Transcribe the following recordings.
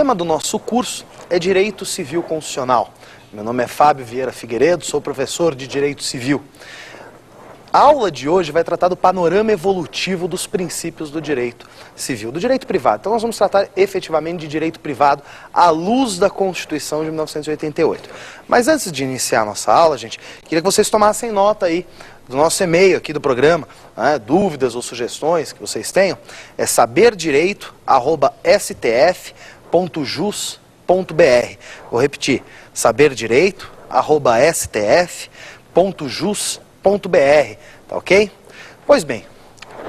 tema do nosso curso é Direito Civil Constitucional. Meu nome é Fábio Vieira Figueiredo, sou professor de Direito Civil. A aula de hoje vai tratar do panorama evolutivo dos princípios do direito civil, do direito privado. Então nós vamos tratar efetivamente de direito privado à luz da Constituição de 1988. Mas antes de iniciar a nossa aula, gente, queria que vocês tomassem nota aí do nosso e-mail aqui do programa, né, dúvidas ou sugestões que vocês tenham, é saberdireito@stf.jus.br. Vou repetir, saberdireito@stf.jus.br, tá ok? Pois bem,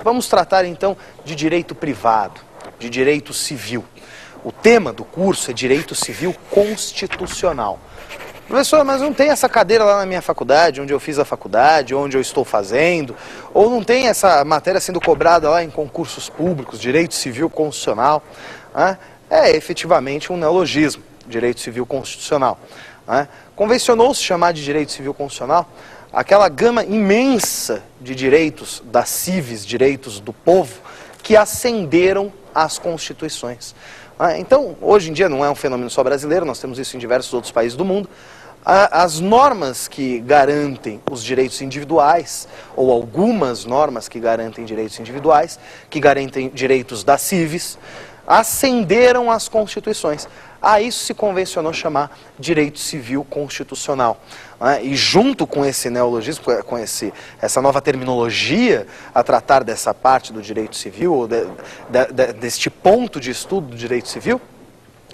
vamos tratar então de direito privado, de direito civil. O tema do curso é direito civil constitucional. Professor, mas não tem essa cadeira lá na minha faculdade, onde eu fiz a faculdade, onde eu estou fazendo, ou não tem essa matéria sendo cobrada lá em concursos públicos, direito civil constitucional, né? É efetivamente um neologismo, direito civil constitucional, né? Convencionou-se chamar de direito civil constitucional aquela gama imensa de direitos das civis, direitos do povo, que ascenderam às constituições. Então, hoje em dia não é um fenômeno só brasileiro, nós temos isso em diversos outros países do mundo. As normas que garantem os direitos individuais, ou algumas normas que garantem direitos individuais, que garantem direitos das civis, ascenderam às constituições. A isso se convencionou chamar direito civil constitucional. E junto com esse neologismo, com essa nova terminologia a tratar dessa parte do direito civil, ou deste ponto de estudo do direito civil,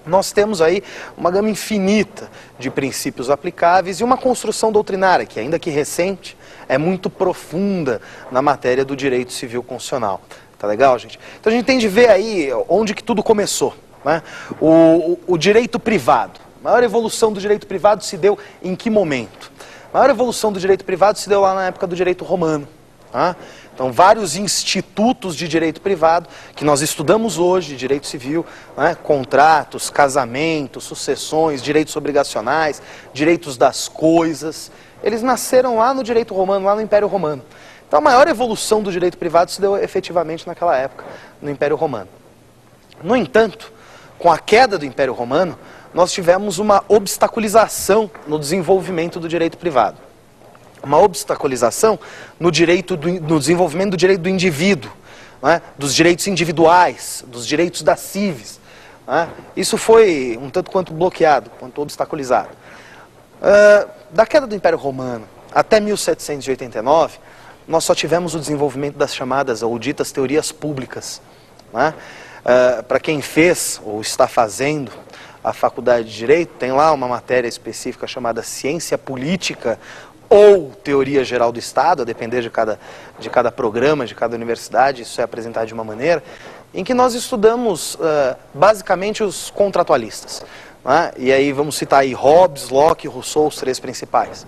nós temos aí uma gama infinita de princípios aplicáveis e uma construção doutrinária, que ainda que recente, é muito profunda na matéria do direito civil constitucional. Tá legal, gente? Então a gente tem de ver aí onde que tudo começou, né? O direito privado. A maior evolução do direito privado se deu em que momento? A maior evolução do direito privado se deu lá na época do direito romano. Tá? Então, vários institutos de direito privado que nós estudamos hoje, direito civil, né? Contratos, casamentos, sucessões, direitos obrigacionais, direitos das coisas, eles nasceram lá no direito romano, lá no Império Romano. Então, a maior evolução do direito privado se deu efetivamente naquela época, no Império Romano. No entanto, com a queda do Império Romano, nós tivemos uma obstaculização no desenvolvimento do direito privado. Uma obstaculização no desenvolvimento do direito do indivíduo, né? Dos direitos individuais, dos direitos das civis. Né? Isso foi um tanto quanto bloqueado, quanto obstaculizado. Da queda do Império Romano até 1789, nós só tivemos o desenvolvimento das chamadas ou ditas teorias públicas. Né? Para quem fez ou está fazendo a faculdade de Direito, tem lá uma matéria específica chamada Ciência Política ou Teoria Geral do Estado, a depender de cada programa, de cada universidade, isso é apresentado de uma maneira, em que nós estudamos basicamente os contratualistas. Né? E aí vamos citar aí Hobbes, Locke e Rousseau, os três principais.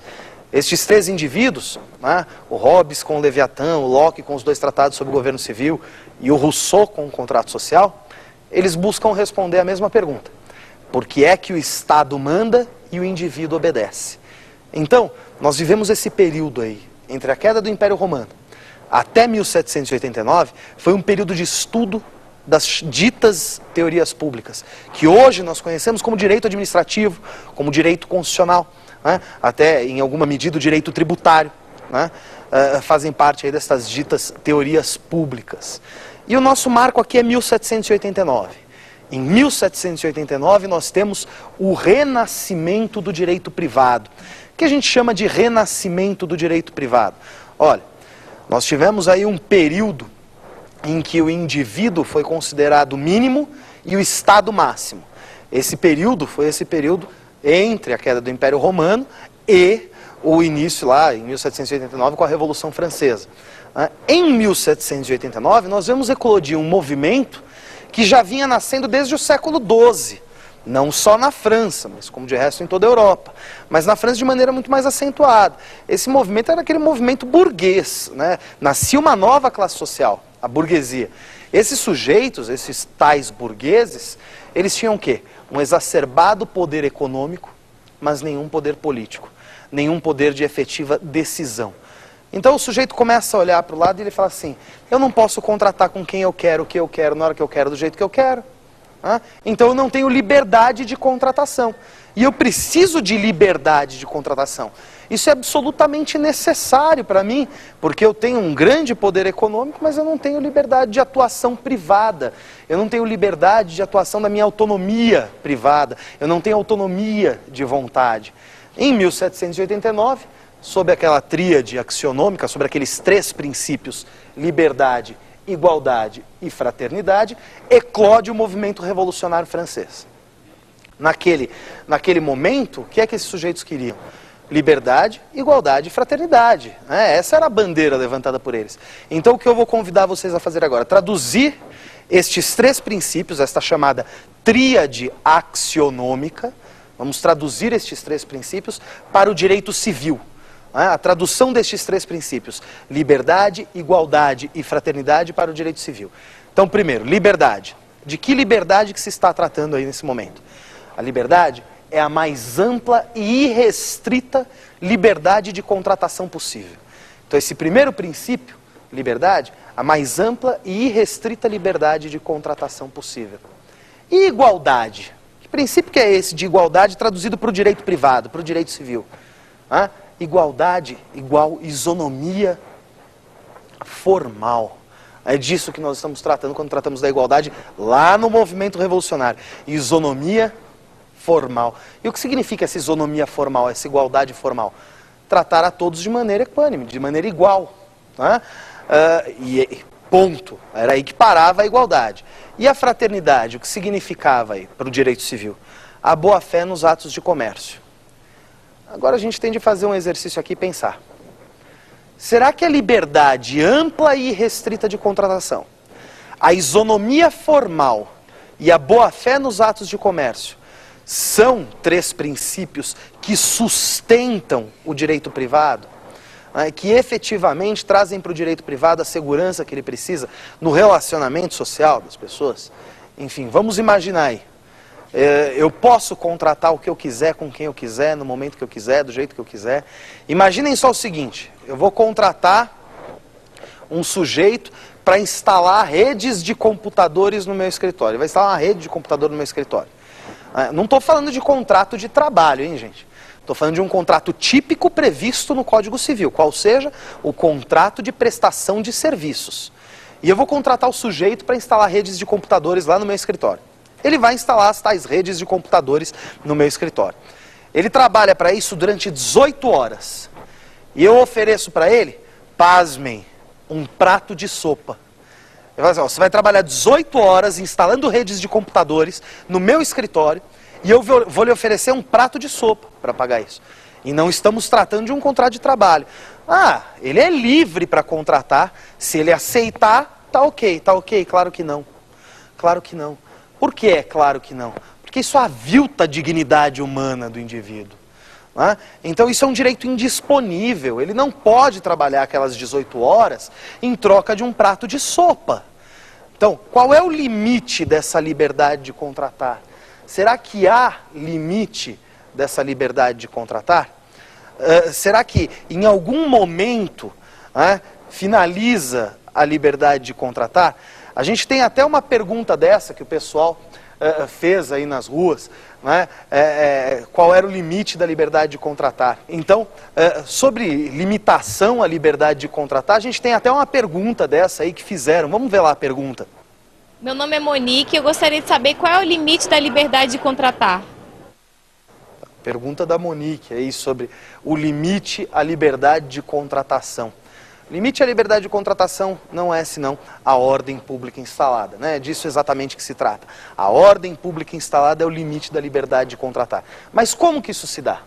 Estes três indivíduos, né, o Hobbes com o Leviatã, o Locke com os dois tratados sobre o governo civil e o Rousseau com o contrato social, eles buscam responder a mesma pergunta. Por que é que o Estado manda e o indivíduo obedece? Então, nós vivemos esse período aí, entre a queda do Império Romano até 1789, foi um período de estudo das ditas teorias públicas, que hoje nós conhecemos como direito administrativo, como direito constitucional, né? Até em alguma medida o direito tributário, né? Fazem parte aí dessas ditas teorias públicas. E o nosso marco aqui é 1789. Em 1789 nós temos o renascimento do direito privado. O que a gente chama de renascimento do direito privado? Olha, nós tivemos aí um período em que o indivíduo foi considerado mínimo e o Estado máximo. Esse período foi esse período entre a queda do Império Romano e o início lá em 1789 com a Revolução Francesa. Em 1789 nós vemos eclodir um movimento que já vinha nascendo desde o século XII, não só na França, mas como de resto em toda a Europa, mas na França de maneira muito mais acentuada. Esse movimento era aquele movimento burguês, né? Nascia uma nova classe social, a burguesia. Esses sujeitos, esses tais burgueses, eles tinham o quê? Um exacerbado poder econômico, mas nenhum poder político, nenhum poder de efetiva decisão. Então o sujeito começa a olhar para o lado e ele fala assim, eu não posso contratar com quem eu quero, o que eu quero, na hora que eu quero, do jeito que eu quero. Então eu não tenho liberdade de contratação. E eu preciso de liberdade de contratação. Isso é absolutamente necessário para mim, porque eu tenho um grande poder econômico, mas eu não tenho liberdade de atuação privada. Eu não tenho liberdade de atuação da minha autonomia privada. Eu não tenho autonomia de vontade. Em 1789, sob aquela tríade axionômica, sobre aqueles 3 princípios, liberdade, igualdade e fraternidade, eclode o movimento revolucionário francês. Naquele momento, o que é que esses sujeitos queriam? Liberdade, igualdade e fraternidade. Essa era a bandeira levantada por eles. Então o que eu vou convidar vocês a fazer agora? Traduzir estes 3 princípios, esta chamada tríade axionômica, vamos traduzir estes 3 princípios para o direito civil. A tradução destes 3 princípios, liberdade, igualdade e fraternidade para o direito civil. Então, primeiro, liberdade. De que liberdade que se está tratando aí nesse momento? A liberdade é a mais ampla e irrestrita liberdade de contratação possível. Então, esse primeiro princípio, liberdade, a mais ampla e irrestrita liberdade de contratação possível. E igualdade? Que princípio que é esse de igualdade traduzido para o direito privado, para o direito civil? Igualdade igual isonomia formal. É disso que nós estamos tratando quando tratamos da igualdade lá no movimento revolucionário. Isonomia formal. E o que significa essa isonomia formal, essa igualdade formal? Tratar a todos de maneira equânime, de maneira igual. E ponto. Era aí que parava a igualdade. E a fraternidade, o que significava aí para o direito civil? A boa-fé nos atos de comércio. Agora a gente tem de fazer um exercício aqui e pensar. Será que a liberdade ampla e restrita de contratação, a isonomia formal e a boa-fé nos atos de comércio são 3 princípios que sustentam o direito privado? Que efetivamente trazem para o direito privado a segurança que ele precisa no relacionamento social das pessoas? Enfim, vamos imaginar aí. Eu posso contratar o que eu quiser, com quem eu quiser, no momento que eu quiser, do jeito que eu quiser. Imaginem só o seguinte, eu vou contratar um sujeito para instalar redes de computadores no meu escritório. Ele vai instalar uma rede de computador no meu escritório. Não estou falando de contrato de trabalho, hein, gente? Estou falando de um contrato típico previsto no Código Civil, qual seja o contrato de prestação de serviços. E eu vou contratar o sujeito para instalar redes de computadores lá no meu escritório. Ele vai instalar as tais redes de computadores no meu escritório. Ele trabalha para isso durante 18 horas. E eu ofereço para ele, pasmem, um prato de sopa. Eu falo assim, você vai trabalhar 18 horas instalando redes de computadores no meu escritório e eu vou lhe oferecer um prato de sopa para pagar isso. E não estamos tratando de um contrato de trabalho. Ele é livre para contratar, se ele aceitar, tá ok, claro que não. Claro que não. Por que é claro que não? Porque isso avilta a dignidade humana do indivíduo. Então isso é um direito indisponível. Ele não pode trabalhar aquelas 18 horas em troca de um prato de sopa. Então, qual é o limite dessa liberdade de contratar? Será que há limite dessa liberdade de contratar? Será que em algum momento finaliza a liberdade de contratar? A gente tem até uma pergunta dessa que o pessoal fez aí nas ruas, qual era o limite da liberdade de contratar. Então, sobre limitação à liberdade de contratar, a gente tem até uma pergunta dessa aí que fizeram. Vamos ver lá a pergunta. Meu nome é Monique e eu gostaria de saber qual é o limite da liberdade de contratar. Pergunta da Monique aí sobre o limite à liberdade de contratação. Limite à liberdade de contratação não é senão a ordem pública instalada, né? É disso exatamente que se trata. A ordem pública instalada é o limite da liberdade de contratar. Mas como que isso se dá?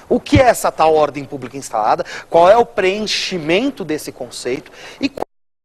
O que é essa tal ordem pública instalada? Qual é o preenchimento desse conceito? E